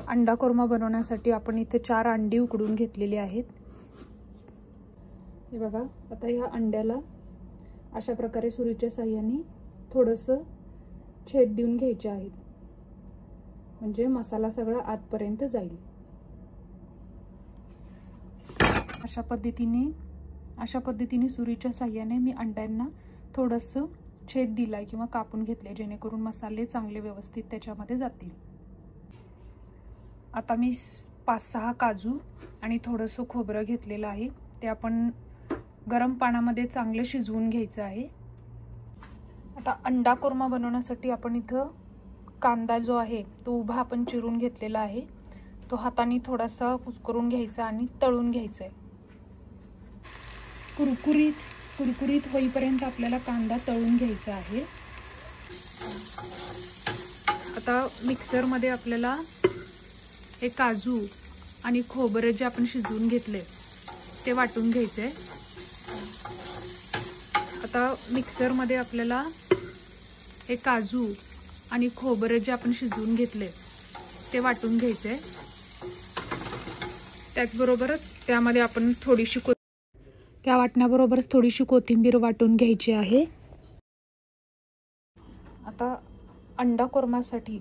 अंडा कोरमा बनवण्यासाठी आपण इथे 4 अंडी उकडून घेतलेली आहेत। हे बघा, आता ह्या अंड्याला अशा प्रकारे सुरीच्या साहाय्याने थोडंसं छेद देऊन घ्यायचे आहेत, म्हणजे मसाला सगळा आतपर्यंत जाईल। अशा पद्धतीने सुरीच्या साहाय्याने मी अंड्यांना थोडंसं छेद दिलाय किंवा कापून घेतले, जेणेकरून मसाले चांगले व्यवस्थित त्याच्यामध्ये जातील। आता मी 5-6 काजू आणि थोडंसं खोबरं घेतलेलं आहे, ते आपण गरम पाण्यामध्ये चांगलं शिजवून घ्यायचं आहे। आता अंडा कोरमा बनवण्यासाठी आपण इथं कांदा जो आहे तो उभा आपण चिरून घेतलेला आहे, तो हाताने थोडासा कुस्करून घ्यायचा आणि तळून घ्यायचा आहे। कुरकुरीत होईपर्यंत आपल्याला कांदा तळून घ्यायचा आहे। आता मिक्सरमध्ये आपल्याला हे काजू आणि खोबरे जे आपण शिजवून घेतले ते वाटून घ्यायचे। आता मिक्सरमध्ये आपल्याला हे काजू आणि खोबरे जे आपण शिजवून घेतले ते वाटून घ्यायचे। त्याचबरोबरच त्यामध्ये आपण त्या वाटण्याबरोबरच थोडीशी कोथिंबीर वाटून घ्यायची आहे। आता अंडा कोरमासाठी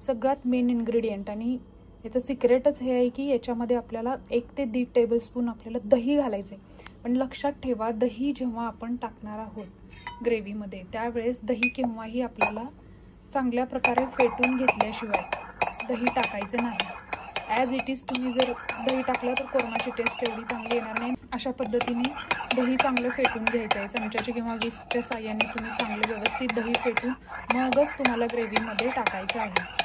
सगळ्यात मेन इन्ग्रेडियंट आणि याचं सिक्रेटच हे आहे की याच्यामध्ये आपल्याला 1 ते 1.5 टेबलस्पून आपल्याला दही घालायचे। पण लक्षात ठेवा, दही जेव्हा आपण टाकणार आहोत ग्रेव्हीमध्ये त्यावेळेस दही केव्हाही आपल्याला चांगल्या प्रकारे फेटून घेतल्याशिवाय दही टाकायचं नाही। ॲज इट इज तुम्ही जर दही टाकलं तर कोरमाची टेस्ट एवढी चांगली येणार नाही। अशा पद्धतीने दही चांगलं फेटून घ्यायचं आहे। चमच्याची किंवा विस्कच्या साहाय्याने तुम्ही चांगलं व्यवस्थित दही फेटून मगच तुम्हाला ग्रेव्हीमध्ये टाकायचं आहे।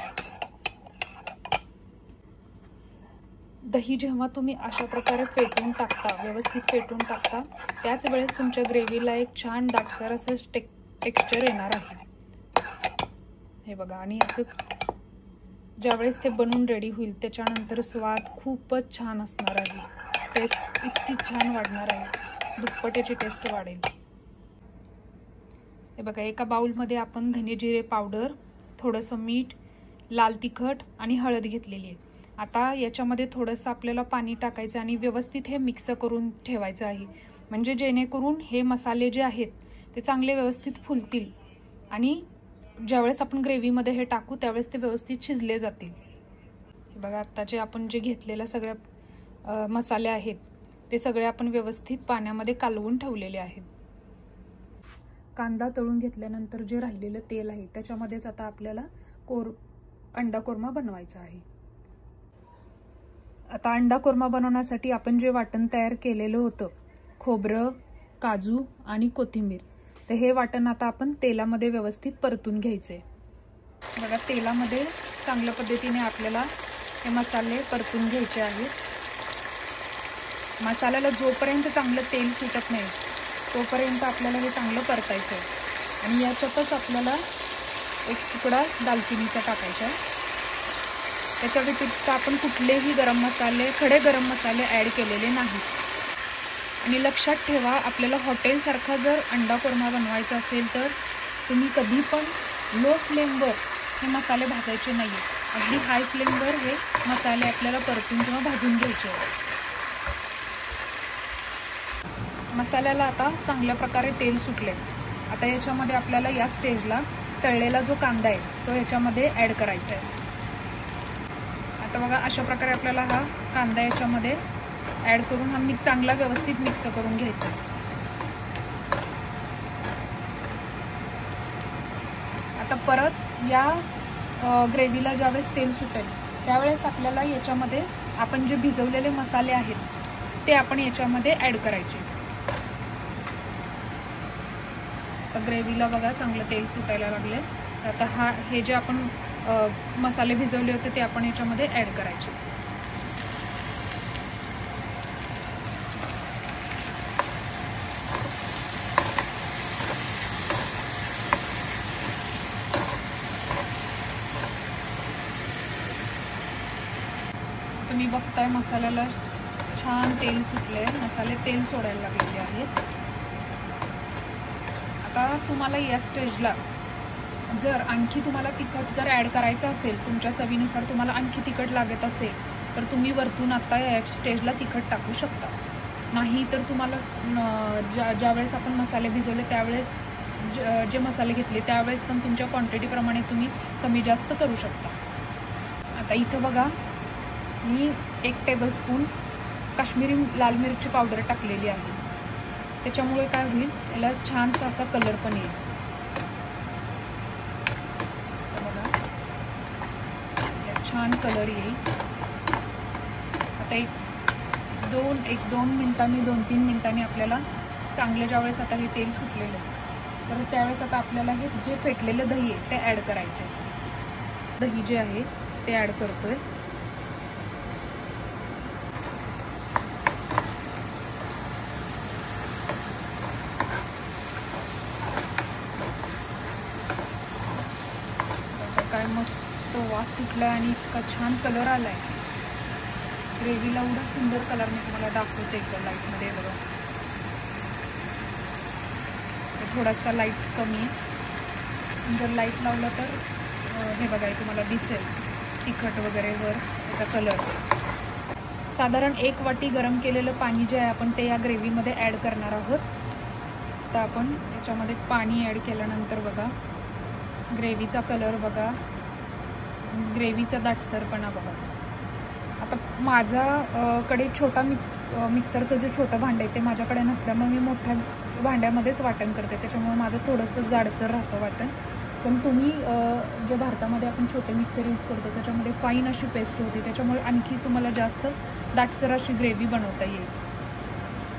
दही जेव्हा तुम्ही अशा प्रकारे फेटून टाकता, व्यवस्थित फेटून टाकता, त्याच वेळेस तुमच्या ग्रेव्हीला एक छान दाटसर असं टेक्स्चर येणार आहे। हे बघा, आणि याचं ज्यावेळेस ते बनून रेडी होईल त्याच्यानंतर स्वाद खूपच छान असणार आहे। टेस्ट इतकी छान वाढणार आहे, दुप्पट याची टेस्ट वाढेल। हे बघा, एका बाउलमध्ये आपण धने जिरे पावडर, थोडंसं मीठ, लाल तिखट आणि हळद घेतलेली आहे। आता याच्यामध्ये थोडंसं आपल्याला पाणी टाकायचं आणि व्यवस्थित हे मिक्स करून ठेवायचं आहे, म्हणजे जेणेकरून हे मसाले जे आहेत ते चांगले व्यवस्थित फुलतील आणि ज्यावेळेस आपण ग्रेव्हीमध्ये हे टाकू त्यावेळेस ते व्यवस्थित शिजले जातील। हे बघा, आता आपण जे घेतलेले सगळे मसाले आहेत ते सगळे आपण व्यवस्थित पाण्यामध्ये कालवून ठेवलेले आहेत। कांदा तळून घेतल्यानंतर जे राहिलेलं तेल आहे त्याच्यामध्येच आता आपल्याला अंडा कोरमा बनवायचा आहे। आता अंडा कोरमा बनवण्यासाठी आपण जे वाटण तयार केलेलं होतं, खोबरं, काजू आणि कोथिंबीर, तर हे वाटण आता आपण तेलामध्ये व्यवस्थित परतून घ्यायचे। बघा, तेलामध्ये चांगल्या पद्धतीने आपल्याला हे मसाले परतून घ्यायचे आहेत। मसाल्याला जोपर्यंत चांगलं तेल सुटत नाही तोपर्यंत आपल्याला हे चांगलं परतायचं आहे। आणि याच्यातच आपल्याला एक तुकडा दालचिनीचा टाकायचा आहे। त्याच्या व्यतिरिक्त आपण कुठलेही खडे गरम मसाले ॲड केलेले नाहीत। आणि लक्षात ठेवा, आपल्याला हॉटेलसारखा जर अंडा कोरमा बनवायचा असेल तर तुम्ही कधी पण लो फ्लेमवर हे मसाले भाजायचे नाही, अगदी हाय फ्लेमवर हे मसाले आपल्याला परतून किंवा भाजून घ्यायचे आहेत। मसाल्याला आता चांगल्या प्रकारे तेल सुटले। आता याच्यामध्ये आपल्याला या स्टेजला तळलेला जो कांदा आहे तो याच्यामध्ये ॲड करायचा आहे। आता बघा, अशा प्रकारे आपल्याला हा कांदा याच्यामध्ये ॲड करून हा चांगला व्यवस्थित मिक्स करून घ्यायचा आहे। आता परत या ग्रेव्हीला ज्यावेळेस तेल सुटेल त्यावेळेस आपल्याला याच्यामध्ये आपण जे भिजवलेले मसाले आहेत ते आपण याच्यामध्ये ॲड करायचे। आता ग्रेव्हीला बघा चांगलं तेल सुटायला लागले। आता हे जे आपण मसाले भिजवले होते ते आपण याच्यामध्ये ॲड करायचे। तुम्ही बघताय मसाल्याला छान तेल सुटले, मसाले तेल सोडायला लागलेले आहेत। आता तुम्हाला या स्टेजला जर आणखी तुम्हाला तिखट जर ॲड करायचं असेल, तुमच्या चवीनुसार तुम्हाला आणखी तिखट लागत असेल तर तुम्ही वरतून आता या स्टेजला तिखट टाकू शकता. नाही तर तुम्हाला ज्यावेळेस आपण मसाले भिजवले त्यावेळेस जे मसाले घेतले त्यावेळेस पण तुमच्या क्वांटिटीप्रमाणे तुम्ही कमी जास्त करू शकता. आता इथं बघा मी 1 टेबलस्पून काश्मीरी लाल मिरची पावडर टाकलेली आहे. त्याच्यामुळे काय होईल, याला छानसा असा कलर पण येईल. बघा छान कलर येईल. आता एक दोन मिनिटांनी 2-3 मिनिटांनी आपल्याला चांगलं ज्यावेळेस आता हे तेल सुटलेलं आहे तर त्यावेळेस आता आपल्याला हे जे फेटलेलं दही आहे ते ॲड करायचं आहे. दही जे आहे ते ॲड करतोय. काय मस्त वास सुटला आणि इतका छान कलर आलाय. ग्रेव्हीला एवढा सुंदर कलर मी तुम्हाला दाखवते एकदा लाईटमध्ये. बघा थोडासा लाईट कमी, जर लाईट लावला तर हे बघा तुम्हाला दिसेल तिखट वगैरे वर त्याचा कलर. साधारण 1 वाटी गरम केलेलं पाणी जे आहे आपण ते या ग्रेव्हीमध्ये ॲड करणार आहोत. तर आपण याच्यामध्ये पाणी ॲड केल्यानंतर बघा ग्रेव्हीचा कलर बघा, ग्रेव्हीचा दाटसरपणा बघा. आता माझ्याकडे छोटा मिक्सरचं जे छोटं भांडं आहे ते माझ्याकडे नसल्यामुळे मी मोठ्या भांड्यामध्येच वाटण करते. त्याच्यामुळे माझं थोडंसं जाडसर राहतं वाटण. पण तुम्ही जे भारतामध्ये आपण छोटे मिक्सर यूज करतो त्याच्यामध्ये फाईन अशी पेस्ट होती, त्याच्यामुळे आणखी तुम्हाला जास्त दाटसर अशी ग्रेव्ही बनवता येईल.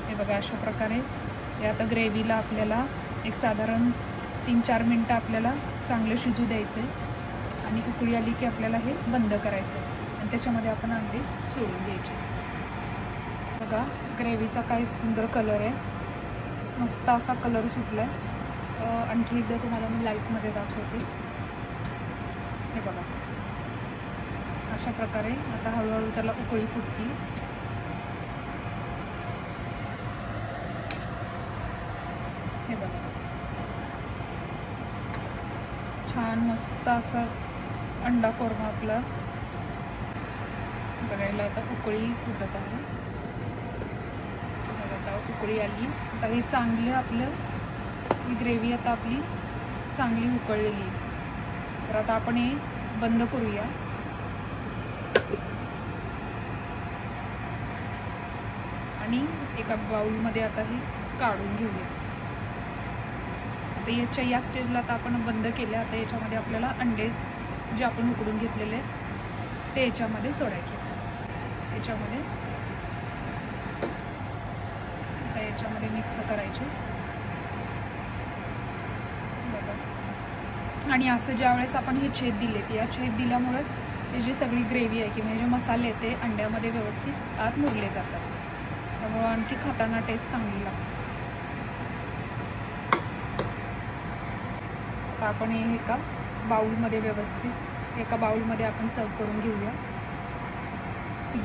हे बघा अशा प्रकारे हे आता ग्रेव्हीला आपल्याला एक साधारण 3-4 मिनटं आपल्याला चांगलं शिजू द्यायचं आहे आणि उकळी आली की आपल्याला हे बंद करायचं आहे आणि त्याच्यामध्ये आपण अंडे सोडून द्यायचे. बघा ग्रेव्हीचा काय सुंदर कलर आहे, मस्त असा कलर सुटला आहे. आणखी एकदा तुम्हाला मी लाईटमध्ये दाखवते. हे बघा अशा प्रकारे आता हळूहळू त्याला उकळी फुटती. हे बघा छान मस्त असा अंडा कोरमा आपला बघायला आता उकळी फुटत आहे. आता उकळी आली. आता हे चांगलं आपलं ही ग्रेव्ही आता आपली चांगली उकळलेली आहे. तर आता आपण हे बंद करूया आणि एका बाउलमध्ये आता हे काढून घेऊया. आता याच्या या स्टेजला आता आपण बंद केलं. आता याच्यामध्ये आपल्याला अंडे जे आपण उकडून घेतलेले आहेत ते याच्यामध्ये सोडायचे. याच्यामध्ये आता याच्यामध्ये मिक्स करायचे बघा. आणि असं ज्यावेळेस आपण हे छेद दिलेत, या छेद दिल्यामुळेच हे जी सगळी ग्रेव्ही आहे किंवा हे जे मसाले ते अंड्यामध्ये व्यवस्थित आत मुरले जातात. त्यामुळे आणखी खाताना टेस्ट चांगली लागते. आता आपण हे एका बाउलमध्ये व्यवस्थित एका बाउलमध्ये आपण सर्व करून घेऊया.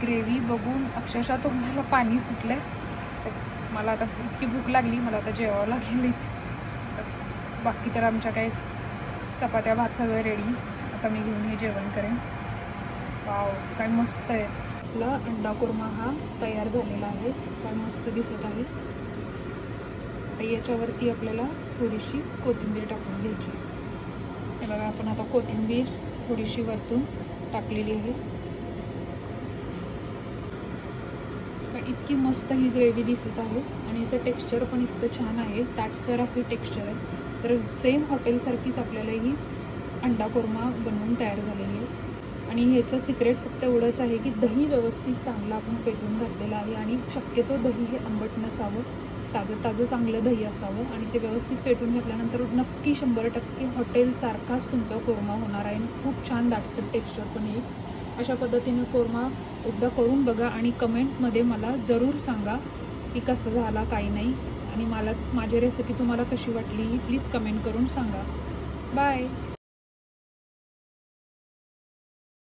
ग्रेव्ही बघून अक्षरशः तुम्हाला पाणी सुटलंय. मला आता इतकी भूक लागली, मला आता जेवावं लागेल. बाकी तर आमच्या काही चपात्या भात सगळं रेडी. आता मी घेऊन हे जेवण करेन. वाव काय मस्त आहे. आपला अंडा कोरमा हा तयार झालेला आहे. काय मस्त दिसत आहे. तर याच्यावरती आपल्याला थोडीशी कोथिंबीर टाकून घ्यायची. हे बघा आपण आता कोथिंबीर थोडीशी वरतून टाकलेली आहे. तर इतकी मस्त ही ग्रेव्ही दिसत आहे आणि याचं टेक्स्चर पण इतकं छान आहे. दाटसर असे टेक्स्चर आहे. तर सेम हॉटेलसारखीच आपल्याला ही अंडा कोरमा बनवून तयार झालेली आहे. आणि ह्याचं सिक्रेट फक्त एवढंच आहे की दही व्यवस्थित चांगलं आपण पेटवून घातलेलं आहे आणि शक्यतो दही हे आंबट नसावं, ताजं चांगलं दही असावं आणि ते व्यवस्थित पेटून घेतल्यानंतर नक्की 100% हॉटेलसारखाच तुमचा कोरमा होणार आहे. खूप छान दाटसर टेक्स्चर पण येईल. अशा पद्धतीने कोरमा एकदा करून बघा आणि कमेंटमध्ये मला जरूर सांगा की कसं झाला काही नाही. आणि मला माझी रेसिपी तुम्हाला कशी वाटली ही प्लीज कमेंट करून सांगा. बाय.